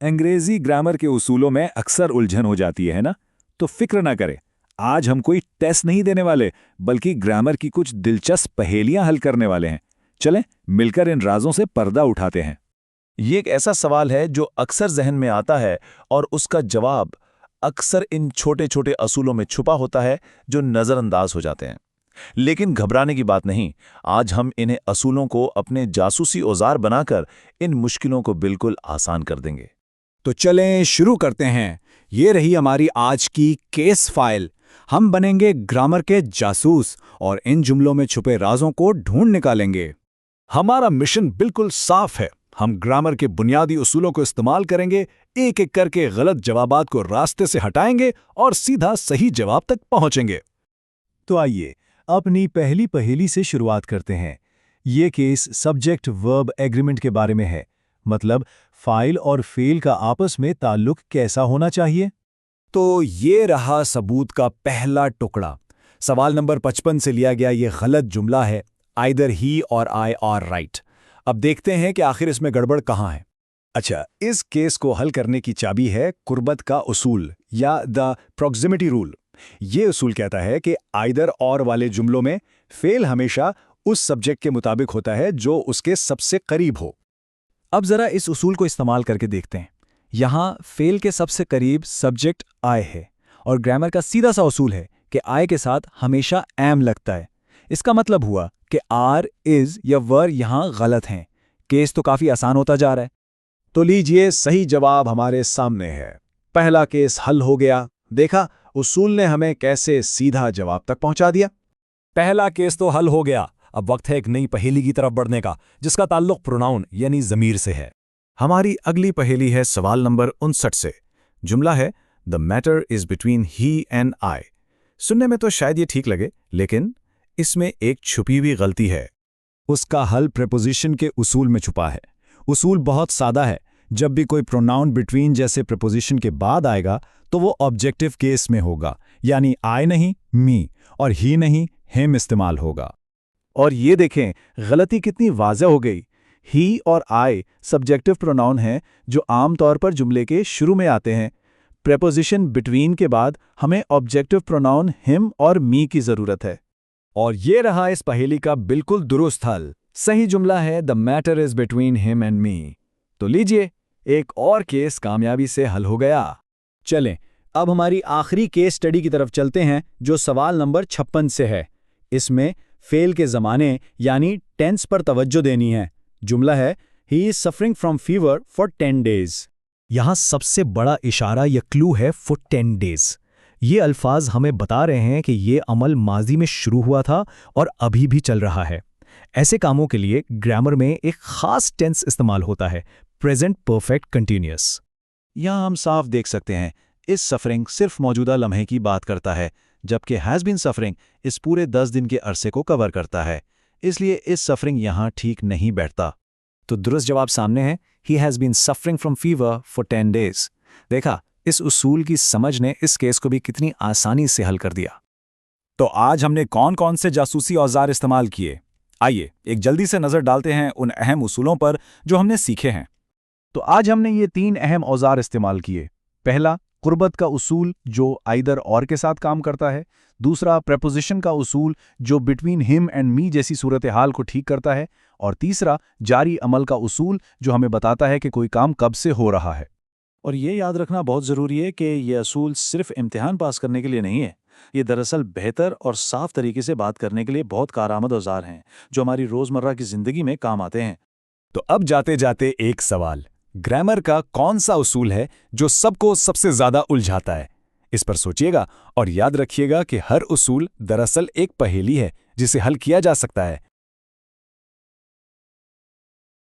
अंग्रेजी ग्रामर के उसूलों में अक्सर उलझन हो जाती है ना? तो फिक्र ना करें। आज हम कोई टेस्ट नहीं देने वाले, बल्कि ग्रामर की कुछ दिलचस्प पहेलियां हल करने वाले हैं। चलें, मिलकर इन राजों से पर्दा उठाते हैं। ये एक ऐसा सवाल है जो अक्सर जहन में आता है और उसका जवाब अक्सर इन छोटे छोटे असूलों में छुपा होता है जो नज़रअंदाज हो जाते हैं। लेकिन घबराने की बात नहीं, आज हम इन्हें असूलों को अपने जासूसी औजार बनाकर इन मुश्किलों को बिल्कुल आसान कर देंगे। तो चलें शुरू करते हैं। ये रही हमारी आज की केस फाइल। हम बनेंगे ग्रामर के जासूस और इन जुमलों में छुपे राजों को ढूंढ निकालेंगे। हमारा मिशन बिल्कुल साफ है। हम ग्रामर के बुनियादी उसूलों को इस्तेमाल करेंगे, एक एक करके गलत जवाबात को रास्ते से हटाएंगे और सीधा सही जवाब तक पहुंचेंगे। तो आइए अपनी पहली पहेली से शुरुआत करते हैं। ये केस सब्जेक्ट वर्ब एग्रीमेंट के बारे में है, मतलब फाइल और फेल का आपस में ताल्लुक कैसा होना चाहिए। तो ये रहा सबूत का पहला टुकड़ा। सवाल नंबर 55 से लिया गया ये गलत जुमला है, आइदर ही और आई आर राइट। अब देखते हैं कि आखिर इसमें गड़बड़ कहाँ है। अच्छा, इस केस को हल करने की चाबी है कुर्बत का उसूल या द प्रॉक्सिमिटी रूल। ये उसूल कहता है कि आइदर और वाले जुमलों में फेल हमेशा उस सब्जेक्ट के मुताबिक होता है जो उसके सबसे करीब हो। अब जरा इस उसूल को इस्तेमाल करके देखते हैं। यहाँ फेल के सबसे करीब सब्जेक्ट आई है और ग्रामर का सीधा सा उसूल है कि आई के साथ हमेशा एम लगता है। इसका मतलब हुआ कि आर, इज या वर यहाँ गलत हैं। केस तो काफी आसान होता जा रहा है। तो लीजिए, सही जवाब हमारे सामने है। पहला केस हल हो गया। देखा, उसूल ने हमें कैसे सीधा जवाब तक पहुंचा दिया। पहला केस तो हल हो गया। अब वक्त है एक नई पहेली की तरफ बढ़ने का, जिसका ताल्लुक प्रोनाउन यानी ज़मीर से है। हमारी अगली पहेली है सवाल नंबर 59 से। जुमला है the matter is between he and I. सुनने में तो शायद ये ठीक लगे, लेकिन इसमें एक छुपी हुई गलती है। उसका हल प्रेपोजिशन के उसूल में छुपा है। उसूल बहुत सादा है। जब भी कोई प्रोनाउन बिटवीन जैसे प्रेपोजिशन के बाद आएगा तो वो ऑब्जेक्टिव केस में होगा, यानी आई नहीं मी और ही नहीं हिम इस्तेमाल होगा। और ये देखें, गलती कितनी वाज़ेह हो गई। ही और आई सब्जेक्टिव प्रोनाउन हैं जो आमतौर पर जुमले के शुरू में आते हैं। प्रेपोजिशन बिटवीन के बाद हमें ऑब्जेक्टिव प्रोनाउन हिम और मी की ज़रूरत है। और ये रहा इस पहेली का बिल्कुल दुरुस्त हल। सही जुमला है the matter is between him and me. तो लीजिए, एक और केस कामयाबी से हल हो गया। चलें, अब हमारी आखिरी केस स्टडी की तरफ चलते हैं, जो सवाल नंबर 56 से है। इसमें फेल के ज़माने यानी टेंस पर तवज्जो देनी है। जुमला है he is suffering from fever for 10 days. यहाँ सबसे बड़ा इशारा या क्लू है फॉर 10 डेज। ये अल्फाज हमें बता रहे हैं कि ये अमल माजी में शुरू हुआ था और अभी भी चल रहा है। ऐसे कामों के लिए ग्रामर में एक खास टेंस इस्तेमाल होता है, प्रेजेंट परफेक्ट कंटिन्यूअस। यहाँ हम साफ देख सकते हैं, इस सफरिंग सिर्फ मौजूदा लम्हे की बात करता है, जबकि हैज़ बीन सफरिंग इस पूरे 10 दिन के अरसे को कवर करता है। इसलिए इस सफरिंग यहाँ ठीक नहीं बैठता। तो दुरुस्त जवाब सामने है, he has been suffering from fever for 10 days. देखा, इस उसूल की समझ ने इस केस को भी कितनी आसानी से हल कर दिया। तो आज हमने कौन कौन से जासूसी औजार इस्तेमाल किए? आइए एक जल्दी से नज़र डालते हैं उन अहम उसूलों पर जो हमने सीखे हैं। तो आज हमने ये 3 अहम औजार इस्तेमाल किए। पहला, कुर्बत का उसूल जो आइदर और के साथ काम करता है। दूसरा, प्रेपोजिशन का उसूल जो बिटवीन हिम एंड मी जैसी सूरत हाल को ठीक करता है। और तीसरा, जारी अमल का उसूल जो हमें बताता है कि कोई काम कब से हो रहा है। और ये याद रखना बहुत ज़रूरी है कि ये असूल सिर्फ इम्तिहान पास करने के लिए नहीं है। ये दरअसल बेहतर और साफ तरीके से बात करने के लिए बहुत कारआमद औजार हैं जो हमारी रोज़मर्रा की ज़िंदगी में काम आते हैं। तो अब जाते जाते एक सवाल, ग्रामर का कौन सा उसूल है जो सबको सबसे ज़्यादा उलझाता है? इस पर सोचिएगा और याद रखिएगा कि हर उसूल दरअसल एक पहेली है जिसे हल किया जा सकता है।